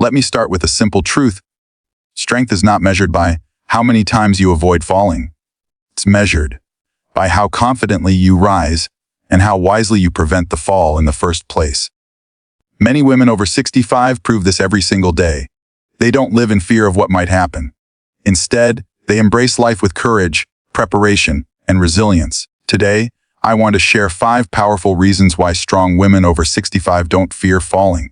Let me start with a simple truth. Strength is not measured by how many times you avoid falling. It's measured by how confidently you rise and how wisely you prevent the fall in the first place. Many women over 65 prove this every single day. They don't live in fear of what might happen. Instead, they embrace life with courage, preparation, and resilience. Today, I want to share 5 powerful reasons why strong women over 65 don't fear falling.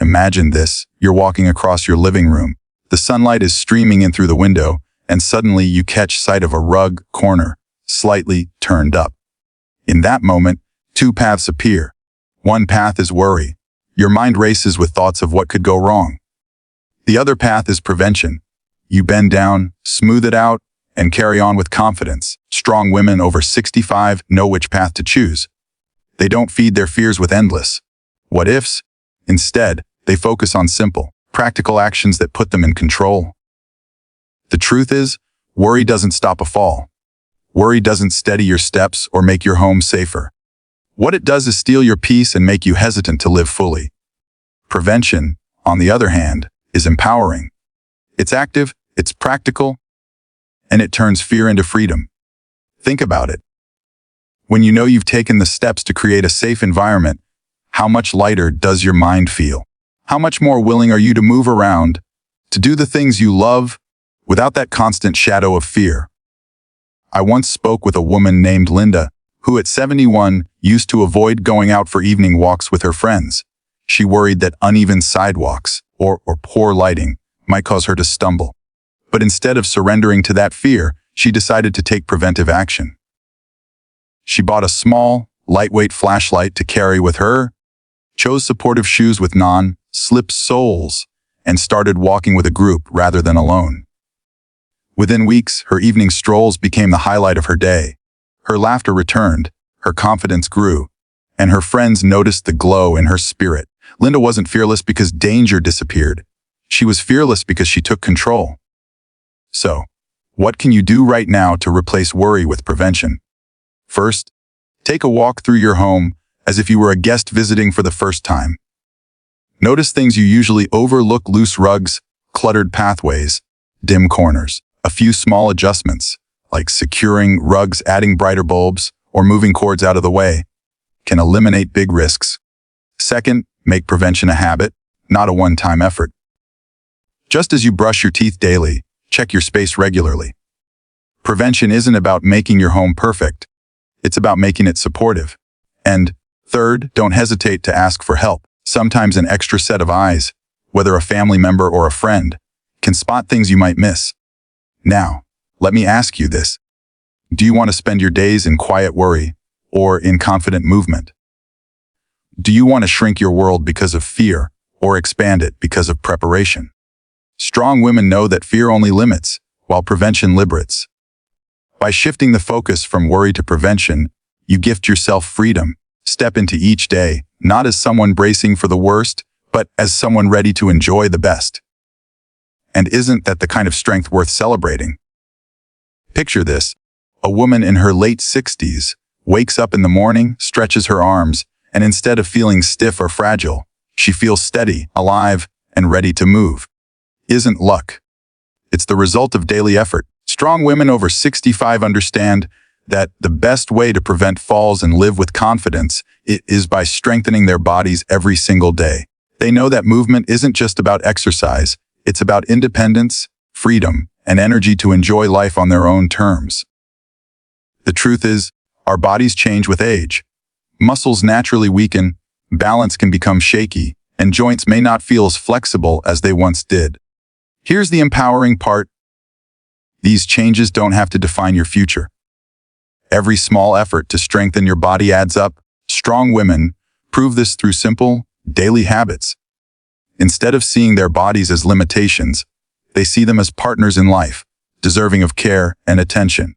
Imagine this. You're walking across your living room. The sunlight is streaming in through the window, and suddenly you catch sight of a rug corner, slightly turned up. In that moment, 2 paths appear. One path is worry. Your mind races with thoughts of what could go wrong. The other path is prevention. You bend down, smooth it out, and carry on with confidence. Strong women over 65 know which path to choose. They don't feed their fears with endless what-ifs. Instead, they focus on simple, practical actions that put them in control. The truth is, worry doesn't stop a fall. Worry doesn't steady your steps or make your home safer. What it does is steal your peace and make you hesitant to live fully. Prevention, on the other hand, is empowering. It's active, it's practical, and it turns fear into freedom. Think about it. When you know you've taken the steps to create a safe environment, how much lighter does your mind feel? How much more willing are you to move around, to do the things you love, without that constant shadow of fear? I once spoke with a woman named Linda, who at 71 used to avoid going out for evening walks with her friends. She worried that uneven sidewalks or poor lighting might cause her to stumble. But instead of surrendering to that fear, she decided to take preventive action. She bought a small, lightweight flashlight to carry with her, chose supportive shoes with non-slip soles, and started walking with a group rather than alone. Within weeks, her evening strolls became the highlight of her day. Her laughter returned, her confidence grew, and her friends noticed the glow in her spirit. Linda wasn't fearless because danger disappeared. She was fearless because she took control. So, what can you do right now to replace worry with prevention? First, take a walk through your home as if you were a guest visiting for the first time. Notice things you usually overlook: loose rugs, cluttered pathways, dim corners. A few small adjustments, like securing rugs, adding brighter bulbs, or moving cords out of the way, can eliminate big risks. Second, make prevention a habit, not a one-time effort. Just as you brush your teeth daily, check your space regularly. Prevention isn't about making your home perfect. It's about making it supportive. And third, don't hesitate to ask for help. Sometimes an extra set of eyes, whether a family member or a friend, can spot things you might miss. Now, let me ask you this. Do you want to spend your days in quiet worry or in confident movement? Do you want to shrink your world because of fear or expand it because of preparation? Strong women know that fear only limits, while prevention liberates. By shifting the focus from worry to prevention, you gift yourself freedom. Step into each day, not as someone bracing for the worst, but as someone ready to enjoy the best. And isn't that the kind of strength worth celebrating? Picture this. A woman in her late 60s wakes up in the morning, stretches her arms, and instead of feeling stiff or fragile, she feels steady, alive, and ready to move. Isn't luck? It's the result of daily effort. Strong women over 65 understand that the best way to prevent falls and live with confidence is by strengthening their bodies every single day. They know that movement isn't just about exercise. It's about independence, freedom, and energy to enjoy life on their own terms. The truth is, our bodies change with age. Muscles naturally weaken, balance can become shaky, and joints may not feel as flexible as they once did. Here's the empowering part. These changes don't have to define your future. Every small effort to strengthen your body adds up. Strong women prove this through simple, daily habits. Instead of seeing their bodies as limitations, they see them as partners in life, deserving of care and attention.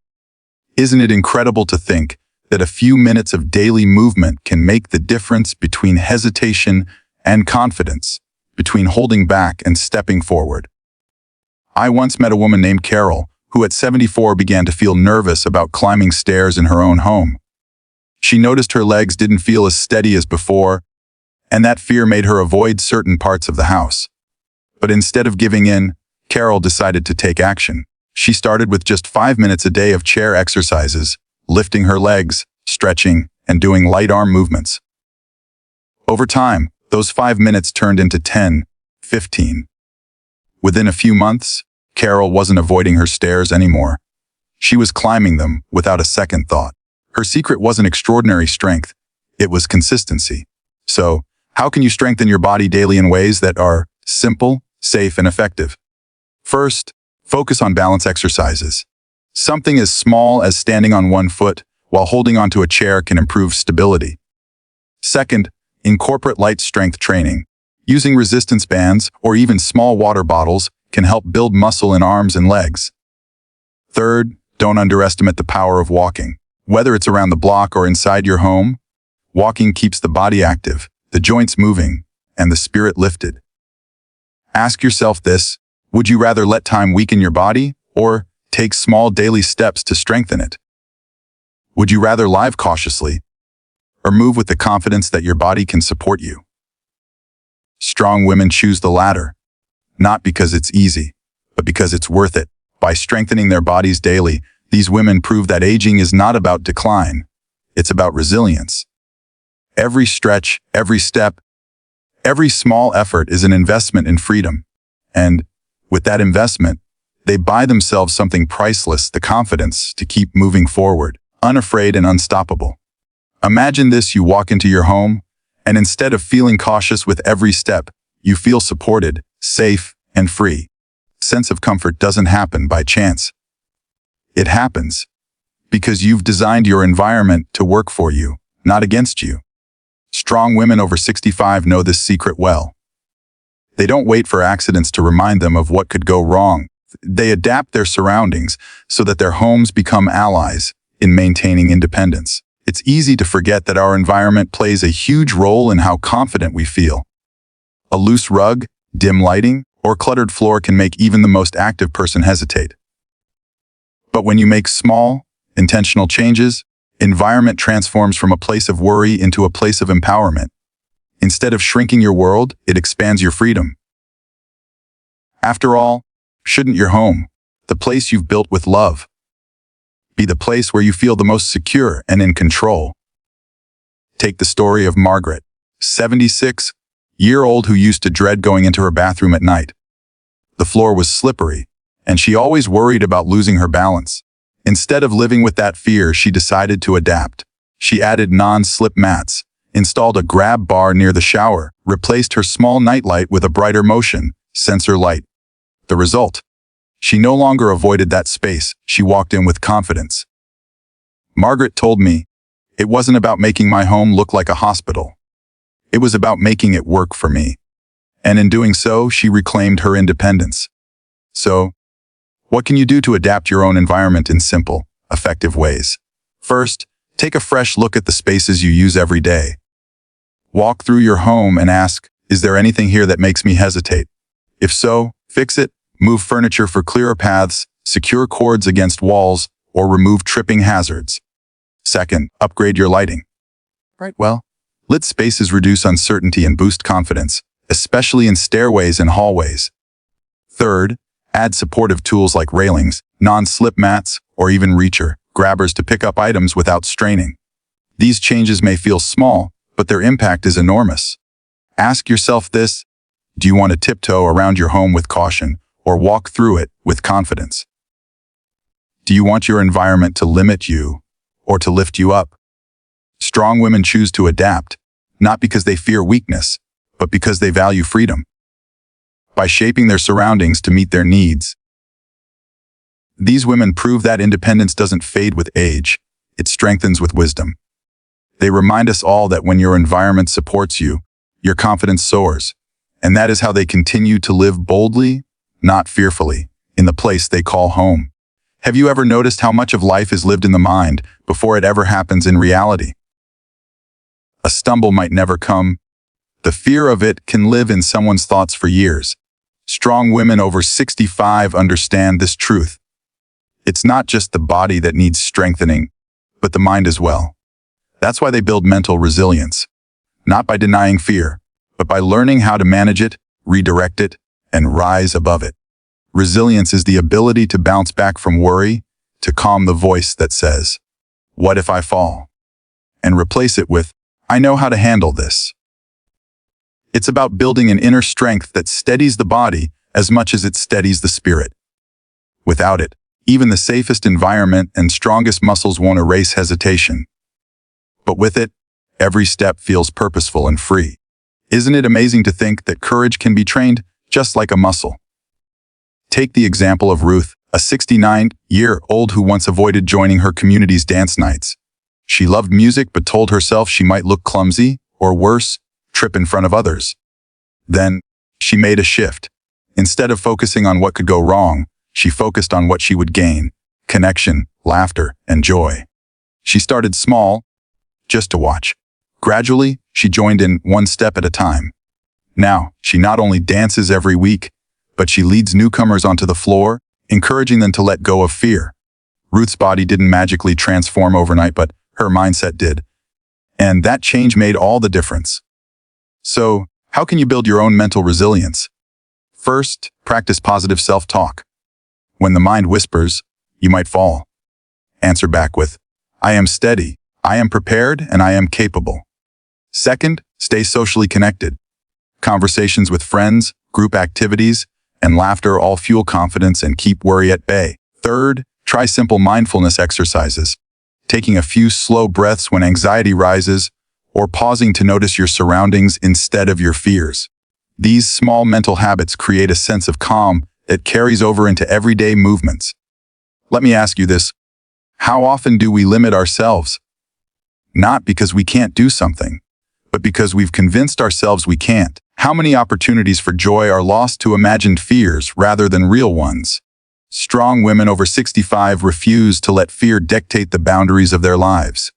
Isn't it incredible to think that a few minutes of daily movement can make the difference between hesitation and confidence, between holding back and stepping forward? I once met a woman named Carol, who at 74 began to feel nervous about climbing stairs in her own home. She noticed her legs didn't feel as steady as before, and that fear made her avoid certain parts of the house. But instead of giving in, Carol decided to take action. She started with just 5 minutes a day of chair exercises, lifting her legs, stretching, and doing light arm movements. Over time, those 5 minutes turned into 10, 15. Within a few months, Carol wasn't avoiding her stairs anymore. She was climbing them without a second thought. Her secret wasn't extraordinary strength, it was consistency. So, how can you strengthen your body daily in ways that are simple, safe, and effective? First, focus on balance exercises. Something as small as standing on one foot while holding onto a chair can improve stability. Second, incorporate light strength training. Using resistance bands or even small water bottles can help build muscle in arms and legs. Third, don't underestimate the power of walking. Whether it's around the block or inside your home, walking keeps the body active, the joints moving, and the spirit lifted. Ask yourself this: would you rather let time weaken your body or take small daily steps to strengthen it? Would you rather live cautiously or move with the confidence that your body can support you? Strong women choose the latter, not because it's easy, but because it's worth it. By strengthening their bodies daily, these women prove that aging is not about decline, it's about resilience. Every stretch, every step, every small effort is an investment in freedom. And with that investment, they buy themselves something priceless: the confidence to keep moving forward, unafraid and unstoppable. Imagine this: you walk into your home, and instead of feeling cautious with every step, you feel supported, safe, and free. Sense of comfort doesn't happen by chance. It happens because you've designed your environment to work for you, not against you. Strong women over 65 know this secret well. They don't wait for accidents to remind them of what could go wrong. They adapt their surroundings so that their homes become allies in maintaining independence. It's easy to forget that our environment plays a huge role in how confident we feel. A loose rug, dim lighting, or cluttered floor can make even the most active person hesitate. But when you make small, intentional changes, environment transforms from a place of worry into a place of empowerment. Instead of shrinking your world, it expands your freedom. After all, shouldn't your home, the place you've built with love, be the place where you feel the most secure and in control? Take the story of Margaret, 76-year-old who used to dread going into her bathroom at night. The floor was slippery, and she always worried about losing her balance. Instead of living with that fear, she decided to adapt. She added non-slip mats, installed a grab bar near the shower, replaced her small nightlight with a brighter motion sensor light. The result? She no longer avoided that space, she walked in with confidence. Margaret told me, "It wasn't about making my home look like a hospital. It was about making it work for me." And in doing so, she reclaimed her independence. So, what can you do to adapt your own environment in simple, effective ways? First, take a fresh look at the spaces you use every day. Walk through your home and ask, is there anything here that makes me hesitate? If so, fix it. Move furniture for clearer paths, secure cords against walls, or remove tripping hazards. Second, upgrade your lighting. Lit spaces reduce uncertainty and boost confidence, especially in stairways and hallways. Third, add supportive tools like railings, non-slip mats, or even reacher grabbers to pick up items without straining. These changes may feel small, but their impact is enormous. Ask yourself this: do you want to tiptoe around your home with caution, or walk through it with confidence? Do you want your environment to limit you or to lift you up? Strong women choose to adapt, not because they fear weakness, but because they value freedom. By shaping their surroundings to meet their needs, these women prove that independence doesn't fade with age, it strengthens with wisdom. They remind us all that when your environment supports you, your confidence soars, and that is how they continue to live boldly, not fearfully, in the place they call home. Have you ever noticed how much of life is lived in the mind before it ever happens in reality? A stumble might never come. The fear of it can live in someone's thoughts for years. Strong women over 65 understand this truth. It's not just the body that needs strengthening, but the mind as well. That's why they build mental resilience. not by denying fear, but by learning how to manage it, redirect it, and rise above it. Resilience is the ability to bounce back from worry, to calm the voice that says, "What if I fall?" and replace it with, "I know how to handle this." It's about building an inner strength that steadies the body as much as it steadies the spirit. Without it, even the safest environment and strongest muscles won't erase hesitation. But with it, every step feels purposeful and free. Isn't it amazing to think that courage can be trained just like a muscle? Take the example of Ruth, a 69-year-old who once avoided joining her community's dance nights. She loved music but told herself she might look clumsy, or worse, trip in front of others. Then, she made a shift. Instead of focusing on what could go wrong, she focused on what she would gain: connection, laughter, and joy. She started small, just to watch. Gradually, she joined in one step at a time. Now, she not only dances every week, but she leads newcomers onto the floor, encouraging them to let go of fear. Ruth's body didn't magically transform overnight, but her mindset did. And that change made all the difference. So, how can you build your own mental resilience? First, practice positive self-talk. When the mind whispers, "You might fall," answer back with, "I am steady, I am prepared, and I am capable." Second, stay socially connected. Conversations with friends, group activities, and laughter all fuel confidence and keep worry at bay. Third, try simple mindfulness exercises. Taking a few slow breaths when anxiety rises, or pausing to notice your surroundings instead of your fears. These small mental habits create a sense of calm that carries over into everyday movements. Let me ask you this: how often do we limit ourselves? Not because we can't do something, but because we've convinced ourselves we can't. How many opportunities for joy are lost to imagined fears rather than real ones? Strong women over 65 refuse to let fear dictate the boundaries of their lives.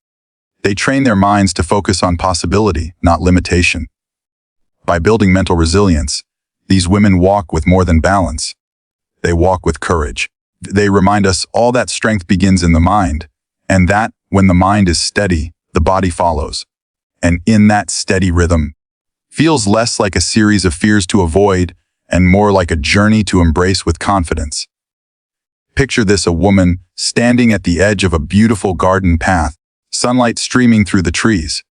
They train their minds to focus on possibility, not limitation. By building mental resilience, these women walk with more than balance. They walk with courage. They remind us all that strength begins in the mind, and that, when the mind is steady, the body follows. And in that steady rhythm, feels less like a series of fears to avoid and more like a journey to embrace with confidence. Picture this: a woman standing at the edge of a beautiful garden path, sunlight streaming through the trees.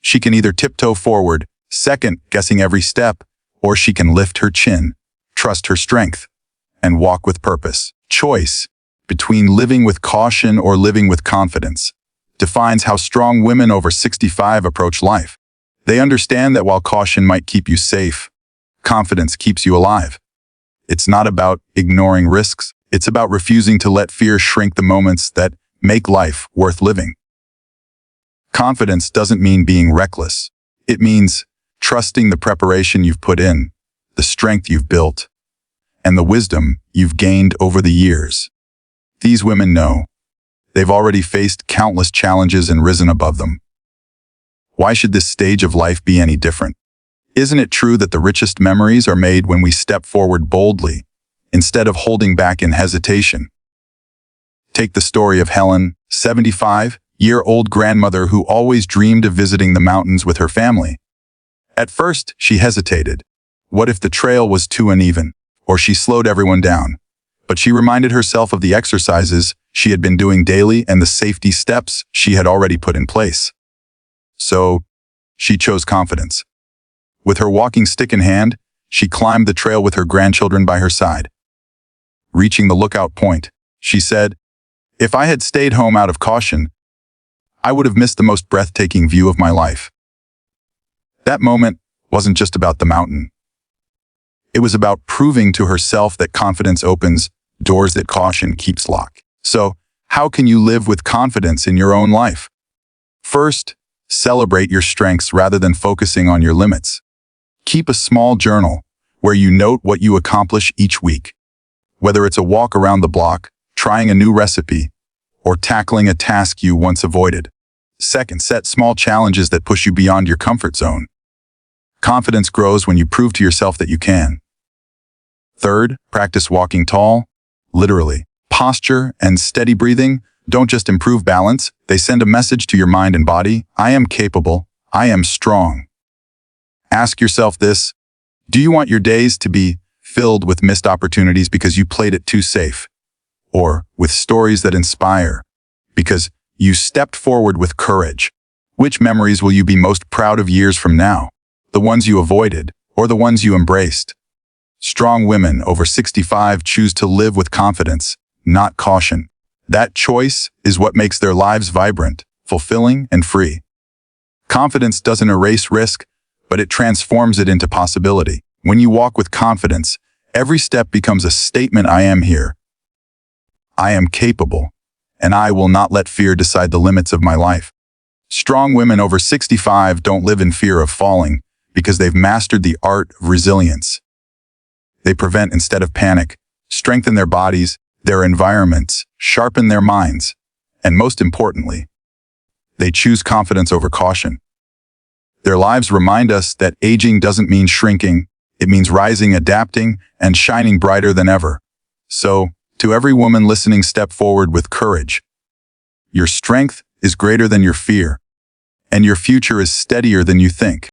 She can either tiptoe forward, second-guessing every step, or she can lift her chin, trust her strength, and walk with purpose. Choice between living with caution or living with confidence defines how strong women over 65 approach life. They understand that while caution might keep you safe, confidence keeps you alive. It's not about ignoring risks. It's about refusing to let fear shrink the moments that make life worth living. Confidence doesn't mean being reckless. It means trusting the preparation you've put in, the strength you've built, and the wisdom you've gained over the years. These women know. They've already faced countless challenges and risen above them. Why should this stage of life be any different? Isn't it true that the richest memories are made when we step forward boldly, instead of holding back in hesitation? Take the story of Helen, 75-year-old grandmother who always dreamed of visiting the mountains with her family. At first, she hesitated. What if the trail was too uneven, or she slowed everyone down? But she reminded herself of the exercises she had been doing daily and the safety steps she had already put in place. So, she chose confidence. With her walking stick in hand, she climbed the trail with her grandchildren by her side. Reaching the lookout point, she said, "If I had stayed home out of caution, I would have missed the most breathtaking view of my life." That moment wasn't just about the mountain. It was about proving to herself that confidence opens doors that caution keeps locked. So, how can you live with confidence in your own life? First, celebrate your strengths rather than focusing on your limits. Keep a small journal where you note what you accomplish each week. Whether it's a walk around the block, trying a new recipe, or tackling a task you once avoided. Second, set small challenges that push you beyond your comfort zone. Confidence grows when you prove to yourself that you can. Third, practice walking tall, literally. Posture and steady breathing don't just improve balance, they send a message to your mind and body: I am capable, I am strong. Ask yourself this: do you want your days to be filled with missed opportunities because you played it too safe? Or with stories that inspire because you stepped forward with courage? Which memories will you be most proud of years from now? The ones you avoided or the ones you embraced? Strong women over 65 choose to live with confidence, not caution. That choice is what makes their lives vibrant, fulfilling, and free. Confidence doesn't erase risk, but it transforms it into possibility. When you walk with confidence, every step becomes a statement: I am here, I am capable, and I will not let fear decide the limits of my life. Strong women over 65 don't live in fear of falling because they've mastered the art of resilience. They prevent instead of panic, strengthen their bodies, their environments, sharpen their minds, and most importantly, they choose confidence over caution. Their lives remind us that aging doesn't mean shrinking. It means rising, adapting, and shining brighter than ever. So, to every woman listening, step forward with courage. Your strength is greater than your fear, and your future is steadier than you think.